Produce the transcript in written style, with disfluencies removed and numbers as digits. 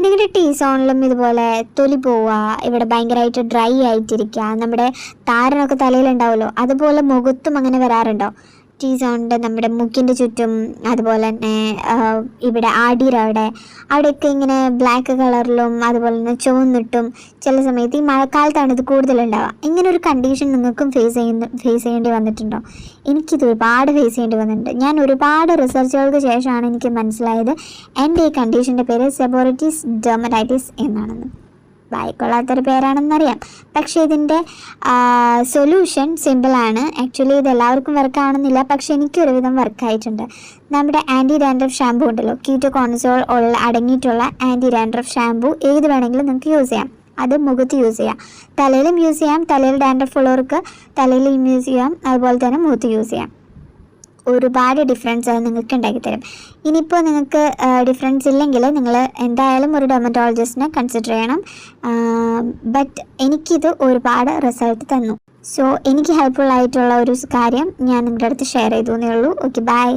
നിങ്ങളുടെ ടീ സോണിലും ഇതുപോലെ തൊലി പോവുക, ഇവിടെ ഭയങ്കരമായിട്ട് ഡ്രൈ ആയിട്ടിരിക്കുക, നമ്മുടെ താരനൊക്കെ തലയിലുണ്ടാവുമല്ലോ, അതുപോലെ മുഖത്തും അങ്ങനെ വരാറുണ്ടോ? ടീ സോണിൻ്റെ നമ്മുടെ മൂക്കിൻ്റെ ചുറ്റും, അതുപോലെ തന്നെ ഇവിടെ അവിടെയൊക്കെ ഇങ്ങനെ ബ്ലാക്ക് കളറിലും അതുപോലെ തന്നെ ചുവന്നിട്ടും ചില സമയത്ത് ഈ മഴക്കാലത്താണ് ഇത് കൂടുതലുണ്ടാവുക. ഇങ്ങനെ ഒരു കണ്ടീഷൻ നിങ്ങൾക്കും ഫേസ് ചെയ്യേണ്ടി വന്നിട്ടുണ്ടോ? എനിക്കിത് ഒരുപാട് ഫേസ് ചെയ്യേണ്ടി വന്നിട്ടുണ്ട്. ഞാൻ ഒരുപാട് റിസർച്ചുകൾക്ക് ശേഷമാണ് എനിക്ക് മനസ്സിലായത് എൻ്റെ ഈ കണ്ടീഷൻ്റെ പേര് സെബോറിറ്റീസ് ഡെർമറ്റൈറ്റിസ് എന്നാണെന്ന്. വായിക്കൊള്ളാത്തൊരു പേരാണെന്നറിയാം, പക്ഷേ ഇതിൻ്റെ സൊല്യൂഷൻ സിമ്പിളാണ്. ആക്ച്വലി ഇത് എല്ലാവർക്കും വർക്കാവണമെന്നില്ല, പക്ഷേ എനിക്കൊരുവിധം വർക്കായിട്ടുണ്ട്. നമ്മുടെ ആൻറ്റി ഡാൻഡ്രഫ് ഷാമ്പൂ ഉണ്ടല്ലോ, കീറ്റോകോണസോൾ അടങ്ങിയിട്ടുള്ള ആൻറ്റി ഡാൻഡ്രഫ് ഷാമ്പൂ ഏത് വേണമെങ്കിലും നിങ്ങൾക്ക് യൂസ് ചെയ്യാം. അത് മുഖത്ത് യൂസ് ചെയ്യാം, തലയിലും യൂസ് ചെയ്യാം. തലയിൽ ഡാൻഡ്രഫ് ഉള്ളവർക്ക് തലയിലും യൂസ് ചെയ്യാം, അതുപോലെ തന്നെ മുഖത്ത് യൂസ് ചെയ്യാം. ഒരുപാട് ഡിഫറൻസ് അത് നിങ്ങൾക്ക് ഉണ്ടാക്കി തരും. ഇനിയിപ്പോൾ നിങ്ങൾക്ക് ഡിഫറൻസ് ഇല്ലെങ്കിൽ നിങ്ങൾ എന്തായാലും ഒരു ഡെർമറ്റോളജിസ്റ്റിനെ കൺസിഡർ ചെയ്യണം. ബട്ട് എനിക്കിത് ഒരുപാട് റിസൾട്ട് തന്നു. സോ എനിക്ക് ഹെൽപ്ഫുൾ ആയിട്ടുള്ള ഒരു കാര്യം ഞാൻ നിങ്ങളുടെ അടുത്ത് ഷെയർ ചെയ്തു എന്നേ ഉള്ളൂ. Okay, by.